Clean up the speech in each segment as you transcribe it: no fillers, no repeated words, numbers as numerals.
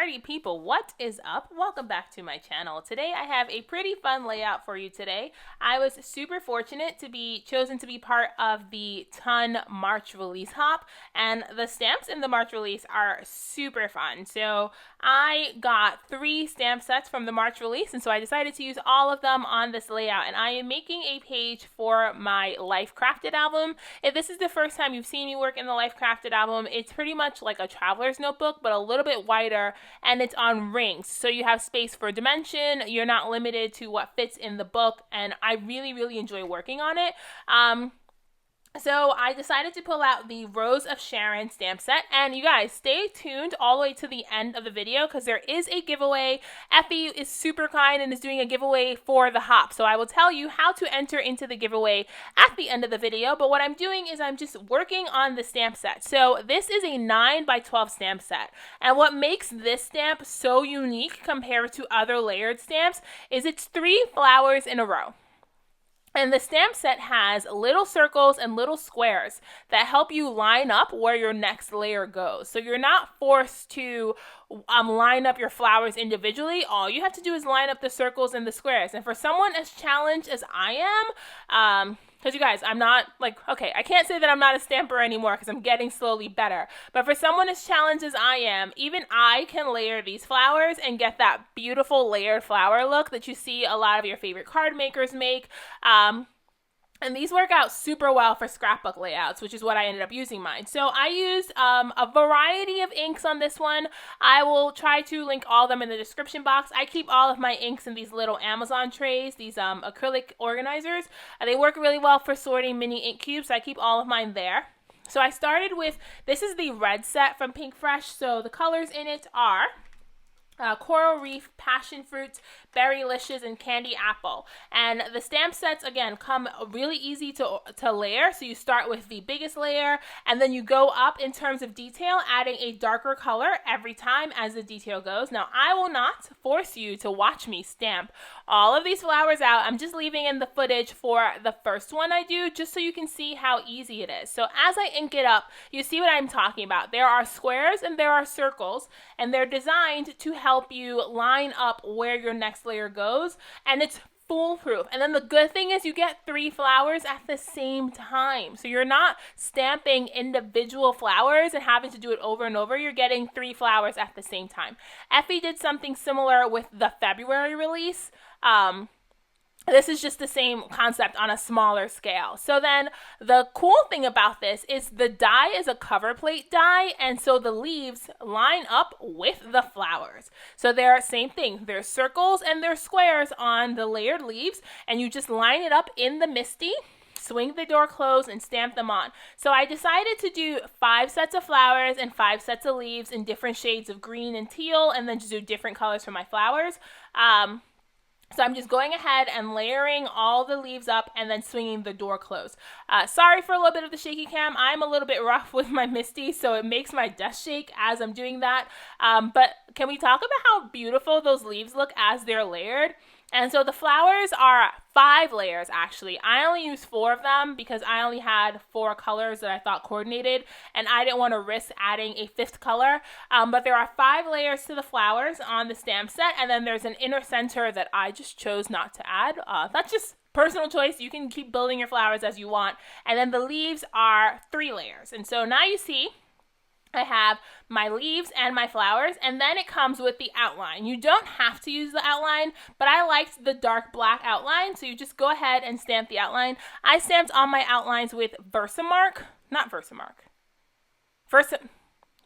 party people, what is up? Welcome back to my channel. Today I have a pretty fun layout for you today. I was super fortunate to be chosen to be part of the Ton March release hop, and the stamps in the March release are super fun. So I got 3 stamp sets from the March release, and so I decided to use all of them on this layout, and I am making a page for my Life Crafted album. If this is the first time you've seen me work in the Life Crafted album, it's pretty much like a traveler's notebook, but a little bit wider, and it's on rings. So you have space for dimension, you're not limited to what fits in the book, and I really enjoy working on it. So I decided to pull out the Rose of Sharon stamp set, and you guys stay tuned all the way to the end of the video because there is a giveaway. Effie is super kind and is doing a giveaway for the hop, so I will tell you how to enter into the giveaway at the end of the video. But what I'm doing is I'm just working on the stamp set. So this is a 9x12 stamp set, and what makes this stamp so unique compared to other layered stamps is it's 3 flowers in a row. And the stamp set has little circles and little squares that help you line up where your next layer goes. So you're not forced to line up your flowers individually. All you have to do is line up the circles and the squares. And for someone as challenged as I am, because you guys, I'm not okay, I can't say that I'm not a stamper anymore because I'm getting slowly better. But for someone as challenged as I am, even I can layer these flowers and get that beautiful layered flower look that you see a lot of your favorite card makers make. And these work out super well for scrapbook layouts, which is what I ended up using mine. So I used a variety of inks on this one. I will try to link all of them in the description box. I keep all of my inks in these little Amazon trays, these acrylic organizers. They work really well for sorting mini ink cubes, so I keep all of mine there. So I started with, this is the red set from Pink Fresh. So the colors in it are Coral Reef, Passion Fruit, Berrylicious, and Candy Apple. And the stamp sets, again, come really easy to layer. So you start with the biggest layer, and then you go up in terms of detail, adding a darker color every time as the detail goes. Now, I will not force you to watch me stamp all of these flowers out. I'm just leaving in the footage for the first one I do, just so you can see how easy it is. So as I ink it up, you see what I'm talking about. There are squares and there are circles, and they're designed to help you line up where your next layer goes, and it's foolproof. And then the good thing is you get 3 flowers at the same time, so you're not stamping individual flowers and having to do it over and over. You're getting 3 flowers at the same time. Effie did something similar with the February release. This is just the same concept on a smaller scale. So then the cool thing about this is the die is a cover plate die, and so the leaves line up with the flowers. So they're same thing. There's circles and there's squares on the layered leaves, and you just line it up in the MISTI, swing the door closed, and stamp them on. So I decided to do 5 sets of flowers and 5 sets of leaves in different shades of green and teal, and then just do different colors for my flowers. So I'm just going ahead and layering all the leaves up and then swinging the door closed. Sorry for a little bit of the shaky cam. I'm a little bit rough with my MISTI, so it makes my desk shake as I'm doing that. But can we talk about how beautiful those leaves look as they're layered? And so the flowers are 5 layers, actually. I only used 4 of them because I only had 4 colors that I thought coordinated, and I didn't want to risk adding a 5th color. But there are 5 layers to the flowers on the stamp set, and then there's an inner center that I just chose not to add. That's just personal choice. You can keep building your flowers as you want. And then the leaves are 3 layers. And so now you see I have my leaves and my flowers, and then it comes with the outline. You don't have to use the outline, but I liked the dark black outline, so you just go ahead and stamp the outline. I stamped on my outlines with Versamark, not Versamark,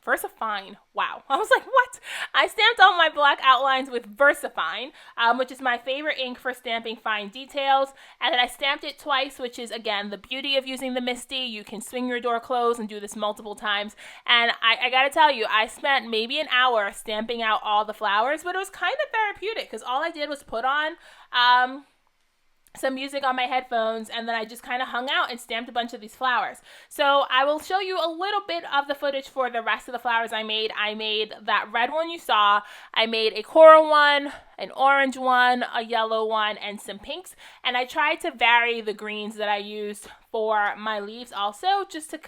Versafine. Wow. I was like, what? I stamped all my black outlines with Versafine, which is my favorite ink for stamping fine details. And then I stamped it twice, which is, again, the beauty of using the MISTI. You can swing your door closed and do this multiple times. And I gotta tell you, I spent maybe an hour stamping out all the flowers, but it was kind of therapeutic because all I did was put on some music on my headphones, and then I just kind of hung out and stamped a bunch of these flowers. So I will show you a little bit of the footage for the rest of the flowers I made. I made that red one you saw, I made a coral one, an orange one, a yellow one, and some pinks, and I tried to vary the greens that I used for my leaves also, just to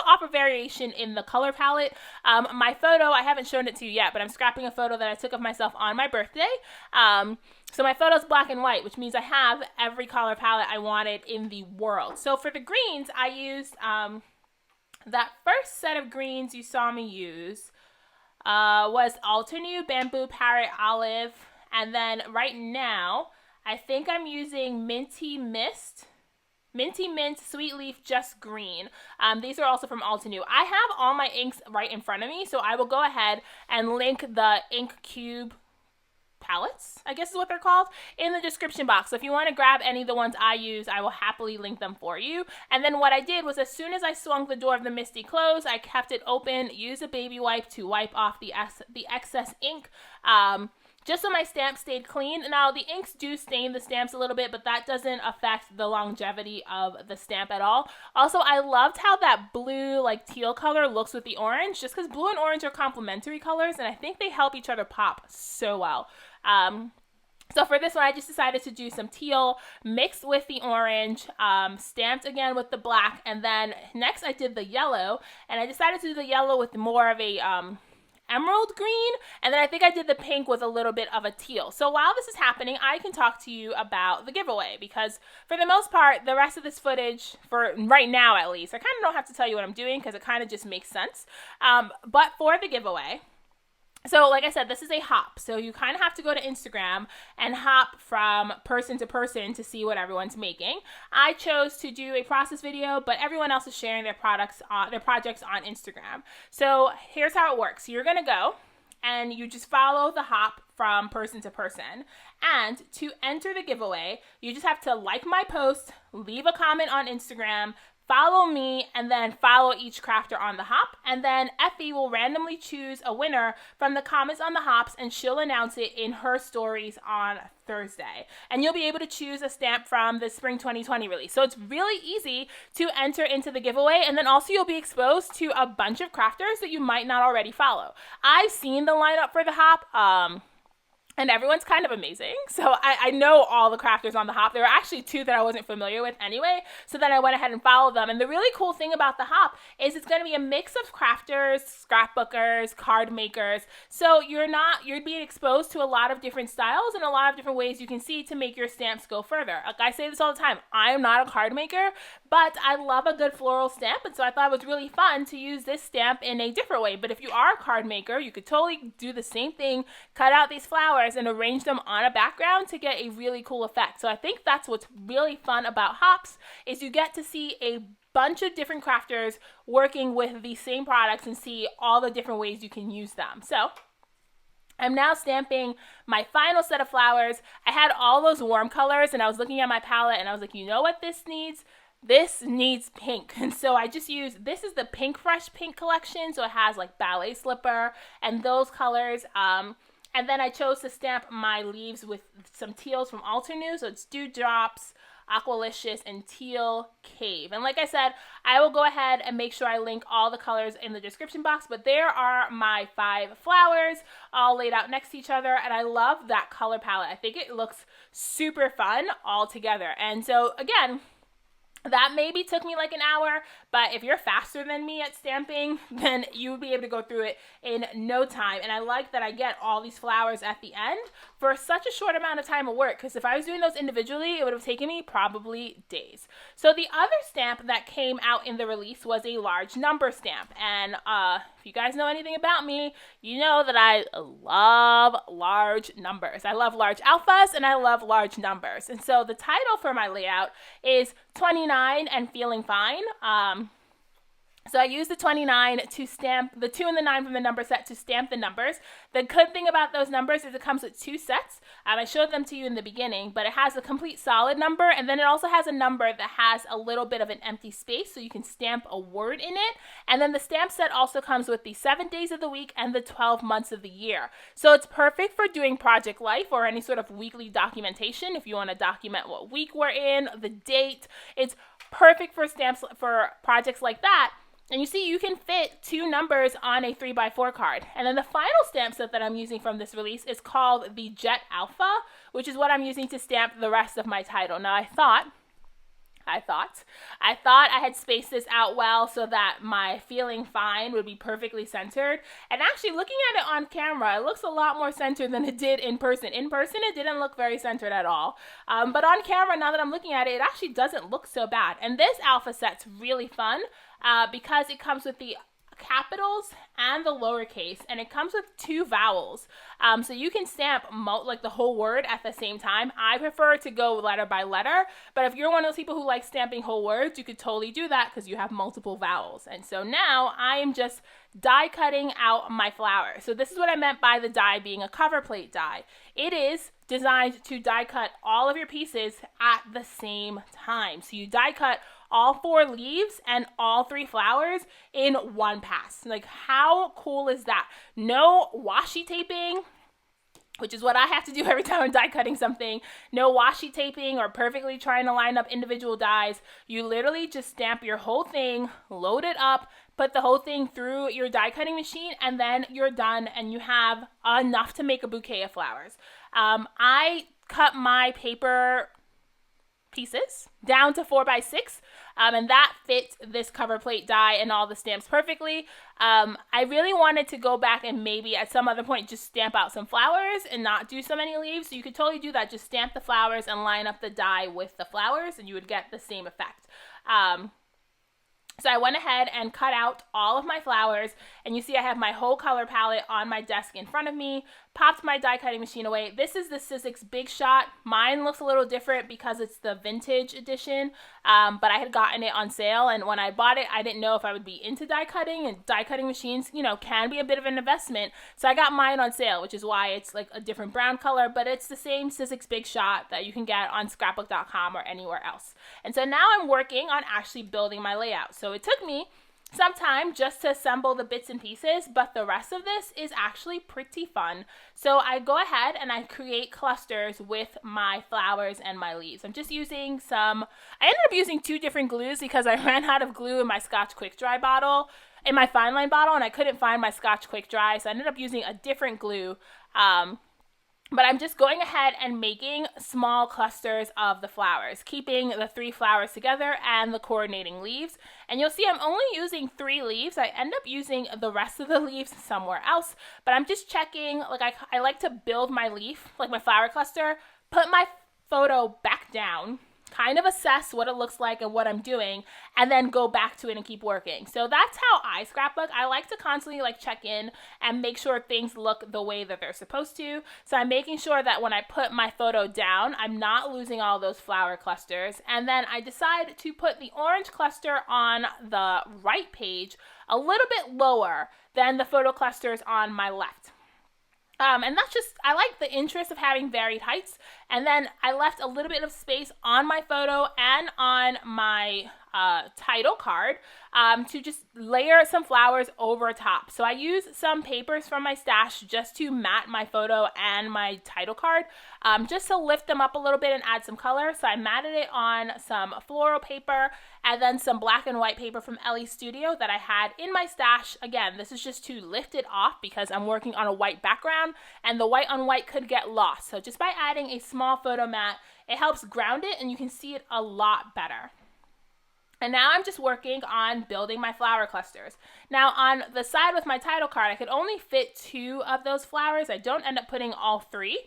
offer variation in the color palette. My photo, I haven't shown it to you yet, but I'm scrapping a photo that I took of myself on my birthday. So my photo's black and white, which means I have every color palette I wanted in the world. So for the greens, I used that first set of greens you saw me use was Altenew, Bamboo, Parrot, Olive, and then right now, I think I'm using Minty Mint, Sweet Leaf, Just Green. These are also from Altenew. I have all my inks right in front of me, so I will go ahead and link the ink cube palettes, I guess is what they're called, in the description box. So if you want to grab any of the ones I use, I will happily link them for you. And then what I did was, as soon as I swung the door of the MISTI closed, I kept it open, used a baby wipe to wipe off the excess ink, just so my stamp stayed clean. Now, the inks do stain the stamps a little bit, but that doesn't affect the longevity of the stamp at all. Also, I loved how that blue, like teal color looks with the orange, just because blue and orange are complementary colors, and I think they help each other pop so well. So for this one, I just decided to do some teal mixed with the orange, stamped again with the black, and then next I did the yellow, and I decided to do the yellow with more of a emerald green, and then I think I did the pink with a little bit of a teal. So while this is happening, I can talk to you about the giveaway, because for the most part, the rest of this footage, for right now at least, I kind of don't have to tell you what I'm doing because it kind of just makes sense. But for the giveaway, so like I said, this is a hop. So you kind of have to go to Instagram and hop from person to person to see what everyone's making. I chose to do a process video, but everyone else is sharing their projects on Instagram. So here's how it works. You're going to go and you just follow the hop from person to person. And to enter the giveaway, you just have to like my post, leave a comment on Instagram, follow me, and then follow each crafter on the hop, and then Effie will randomly choose a winner from the comments on the hops, and she'll announce it in her stories on Thursday. And you'll be able to choose a stamp from the Spring 2020 release. So it's really easy to enter into the giveaway, and then also you'll be exposed to a bunch of crafters that you might not already follow. I've seen the lineup for the hop, and everyone's kind of amazing. So I know all the crafters on the hop. There were actually two that I wasn't familiar with anyway. So then I went ahead and followed them. And the really cool thing about the hop is it's going to be a mix of crafters, scrapbookers, card makers. So you're being exposed to a lot of different styles and a lot of different ways you can see to make your stamps go further. Like I say this all the time, I am not a card maker, but I love a good floral stamp. And so I thought it was really fun to use this stamp in a different way. But if you are a card maker, you could totally do the same thing, cut out these flowers and arrange them on a background to get a really cool effect. So I think that's what's really fun about hops, is you get to see a bunch of different crafters working with the same products and see all the different ways you can use them. So I'm now stamping my final set of flowers. I had all those warm colors and I was looking at my palette and I was like, you know what this needs? This needs pink. And so I just used, this is the Pink Fresh Pink collection. So it has like Ballet Slipper and those colors. And then I chose to stamp my leaves with some teals from Altenew. So it's Dewdrops, Aqualicious, and Teal Cave. And like I said, I will go ahead and make sure I link all the colors in the description box. But there are my 5 flowers all laid out next to each other. And I love that color palette. I think it looks super fun all together. And so again, that maybe took me like an hour, but if you're faster than me at stamping, then you would be able to go through it in no time. And I like that I get all these flowers at the end for such a short amount of time of work, because if I was doing those individually, it would have taken me probably days. So the other stamp that came out in the release was a large number stamp. And if you guys know anything about me, you know that I love large numbers. I love large alphas and I love large numbers. And so the title for my layout is 29 and Feeling Fine. So I used the 29 to stamp the 2 and the 9 from the number set to stamp the numbers. The good thing about those numbers is it comes with 2 sets. I showed them to you in the beginning, but it has a complete solid number, and then it also has a number that has a little bit of an empty space so you can stamp a word in it. And then the stamp set also comes with the 7 days of the week and the 12 months of the year. So it's perfect for doing project life or any sort of weekly documentation. If you want to document what week we're in, the date, it's perfect for stamps for projects like that. And you see, you can fit 2 numbers on a 3x4 card. And then the final stamp set that I'm using from this release is called the Jet Alpha, which is what I'm using to stamp the rest of my title. Now, I thought I had spaced this out well so that my feeling fine would be perfectly centered. And actually, looking at it on camera, it looks a lot more centered than it did in person. In person, it didn't look very centered at all. But on camera, now that I'm looking at it, it actually doesn't look so bad. And this alpha set's really fun because it comes with the capitals and the lowercase, and it comes with 2 vowels. So you can stamp like the whole word at the same time. I prefer to go letter by letter, but if you're one of those people who like stamping whole words, you could totally do that because you have multiple vowels. And so now I am just die cutting out my flower. So this is what I meant by the die being a cover plate die. It is designed to die cut all of your pieces at the same time. So you die cut all 4 leaves and all 3 flowers in one pass. Like, how cool is that? No washi taping, which is what I have to do every time I'm die cutting something. No washi taping or perfectly trying to line up individual dies. You literally just stamp your whole thing, load it up, put the whole thing through your die cutting machine, and then you're done and you have enough to make a bouquet of flowers. I cut my paper pieces down to 4x6, and that fits this cover plate die and all the stamps perfectly. I really wanted to go back and maybe at some other point just stamp out some flowers and not do so many leaves. So you could totally do that. Just stamp the flowers and line up the die with the flowers and you would get the same effect. So I went ahead and cut out all of my flowers, and you see I have my whole color palette on my desk in front of me, popped my die cutting machine away. This is the Sizzix Big Shot. Mine looks a little different because it's the vintage edition, but I had gotten it on sale, and when I bought it, I didn't know if I would be into die cutting, and die cutting machines, you know, can be a bit of an investment, so I got mine on sale, which is why it's like a different brown color, but it's the same Sizzix Big Shot that you can get on scrapbook.com or anywhere else. And so now I'm working on actually building my layout. So it took me some time just to assemble the bits and pieces, but the rest of this is actually pretty fun. So I go ahead and I create clusters with my flowers and my leaves. I'm just using I ended up using 2 different glues because I ran out of glue in my Scotch Quick Dry bottle, in my fine line bottle, and I couldn't find my Scotch Quick Dry, so I ended up using a different glue. But I'm just going ahead and making small clusters of the flowers, keeping the 3 flowers together and the coordinating leaves. And you'll see I'm only using 3 leaves. I end up using the rest of the leaves somewhere else, but I'm just checking, like I like to build my leaf, like my flower cluster, put my photo back down, kind of assess what it looks like and what I'm doing, and then go back to it and keep working. So that's how I scrapbook. I like to constantly check in and make sure things look the way that they're supposed to. So I'm making sure that when I put my photo down, I'm not losing all those flower clusters. And then I decide to put the orange cluster on the right page a little bit lower than the photo clusters on my left. And that's just, I like the interest of having varied heights. And then I left a little bit of space on my photo and on my title card to just layer some flowers over top. So I use some papers from my stash just to mat my photo and my title card, just to lift them up a little bit and add some color. So I matted it on some floral paper and then some black and white paper from Ellie Studio that I had in my stash. Again, this is just to lift it off because I'm working on a white background and the white on white could get lost. So just by adding a small photo mat, it helps ground it and you can see it a lot better. And now I'm just working on building my flower clusters. Now on the side with my title card, I could only fit 2 of those flowers. I don't end up putting all 3,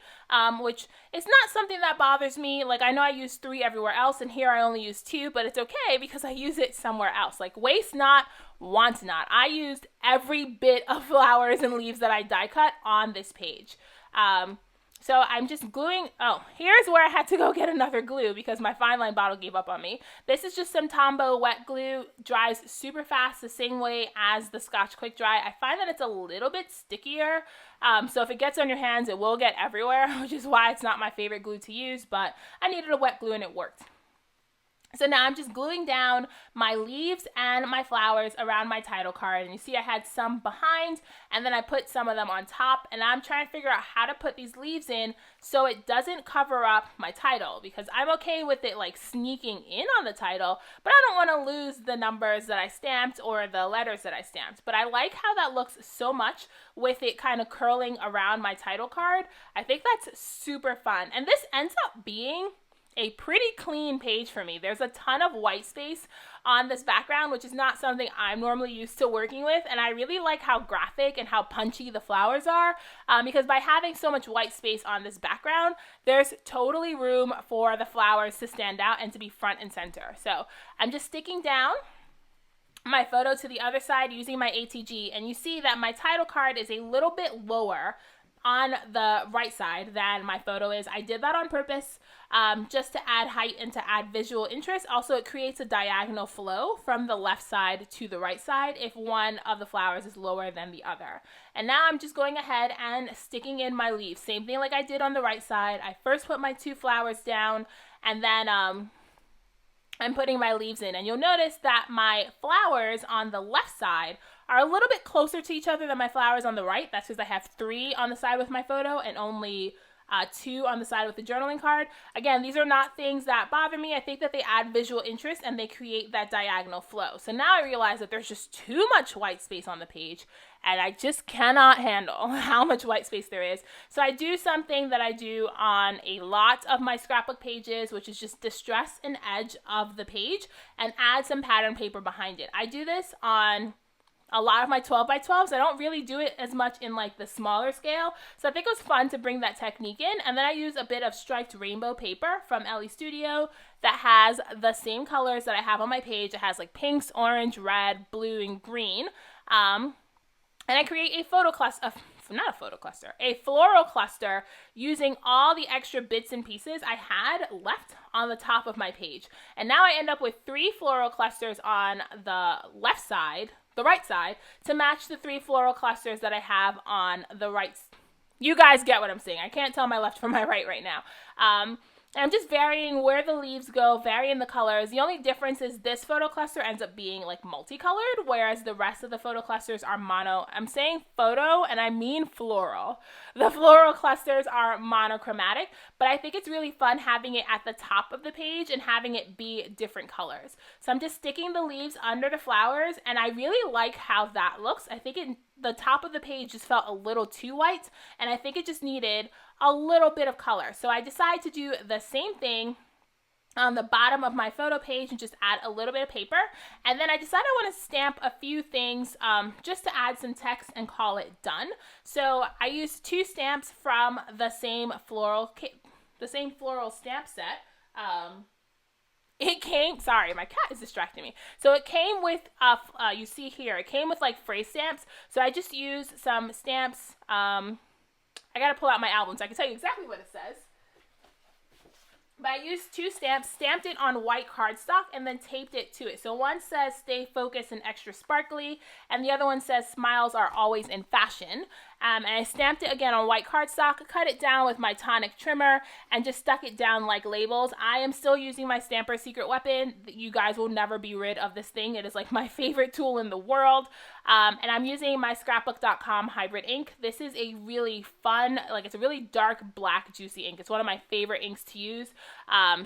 which is not something that bothers me. Like, I know I use 3 everywhere else, and here I only use 2, but it's okay because I use it somewhere else. Like, waste not, want not. I used every bit of flowers and leaves that I die cut on this page. So I'm just gluing. Oh, here's where I had to go get another glue because my fine line bottle gave up on me. This is just some Tombow wet glue. Dries super fast, the same way as the Scotch Quick Dry. I find that it's a little bit stickier. So if it gets on your hands, it will get everywhere, which is why it's not my favorite glue to use. But I needed a wet glue and it worked. So now I'm just gluing down my leaves and my flowers around my title card. And you see I had some behind and then I put some of them on top. And I'm trying to figure out how to put these leaves in so it doesn't cover up my title, because I'm okay with it like sneaking in on the title, but I don't want to lose the numbers that I stamped or the letters that I stamped. But I like how that looks so much with it kind of curling around my title card. I think that's super fun. And this ends up being a pretty clean page for me. There's a ton of white space on this background, which is not something I'm normally used to working with, and I really like how graphic and how punchy the flowers are, because by having so much white space on this background, there's totally room for the flowers to stand out and to be front and center. So I'm just sticking down my photo to the other side using my ATG, and you see that my title card is a little bit lower on the right side than my photo is. I did that on purpose, just to add height and to add visual interest. Also, it creates a diagonal flow from the left side to the right side if one of the flowers is lower than the other. And now I'm just going ahead and sticking in my leaves. Same thing like I did on the right side. I first put my 2 flowers down, and then I'm putting my leaves in. And you'll notice that my flowers on the left side are a little bit closer to each other than my flowers on the right. That's because I have 3 on the side with my photo and only 2 on the side with the journaling card. Again, these are not things that bother me. I think that they add visual interest and they create that diagonal flow. So now I realize that there's just too much white space on the page, and I just cannot handle how much white space there is. So I do something that I do on a lot of my scrapbook pages, which is just distress an edge of the page and add some pattern paper behind it. I do this on a lot of my 12 by 12s. I don't really do it as much in like the smaller scale. So I think it was fun to bring that technique in. And then I use a bit of striped rainbow paper from Ellie Studio that has the same colors that I have on my page. It has like pinks, orange, red, blue, and green. And I create a a floral cluster using all the extra bits and pieces I had left on the top of my page. And now I end up with 3 floral clusters on the right side, to match the 3 floral clusters that I have on the right. You guys get what I'm saying. I can't tell my left from my right now. I'm just varying where the leaves go, varying the colors. The only difference is this photo cluster ends up being like multicolored, whereas the rest of the photo clusters are mono. I'm saying photo and I mean floral. The floral clusters are monochromatic, but I think it's really fun having it at the top of the page and having it be different colors. So I'm just sticking the leaves under the flowers, and I really like how that looks. I think the top of the page just felt a little too white, and I think it just needed a little bit of color. So I decided to do the same thing on the bottom of my photo page and just add a little bit of paper. And then I decided I want to stamp a few things just to add some text and call it done. So I used 2 stamps from the same floral stamp set. It came, sorry, my cat is distracting me. So it came with, you see here, it came with like phrase stamps. So I just used some stamps. I gotta pull out my album so I can tell you exactly what it says. But I used 2 stamps, stamped it on white cardstock, and then taped it to it. So one says stay focused and extra sparkly, and the other one says smiles are always in fashion. And I stamped it again on white cardstock, cut it down with my tonic trimmer, and just stuck it down like labels. I am still using my Stamper Secret Weapon. You guys will never be rid of this thing. It is like my favorite tool in the world. And I'm using my scrapbook.com hybrid ink. This is a really fun, it's a really dark black juicy ink. It's one of my favorite inks to use.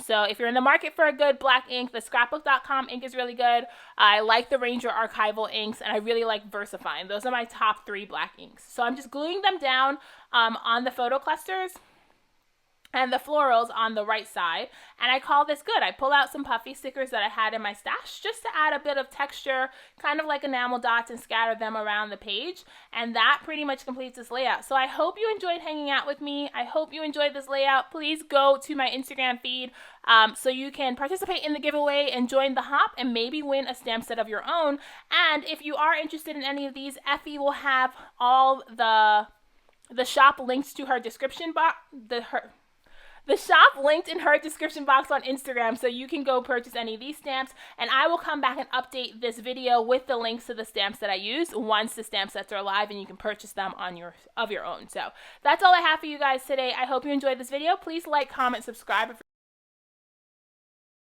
So if you're in the market for a good black ink, the scrapbook.com ink is really good. I like the Ranger archival inks, and I really like VersaFine. Those are my top 3 black inks. So I'm just gluing them down on the photo clusters and the florals on the right side, and I call this good. I pull out some puffy stickers that I had in my stash just to add a bit of texture, kind of like enamel dots, and scatter them around the page, and that pretty much completes this layout. So I hope you enjoyed hanging out with me. I hope you enjoyed this layout. Please go to my Instagram feed so you can participate in the giveaway and join the hop and maybe win a stamp set of your own. And if you are interested in any of these, Effie will have all the The shop linked to her description box. The shop linked in her description box on Instagram, so you can go purchase any of these stamps, and I will come back and update this video with the links to the stamps that I use once the stamp sets are live and you can purchase them on your own. So that's all I have for you guys today. I hope you enjoyed this video. Please like, comment, subscribe.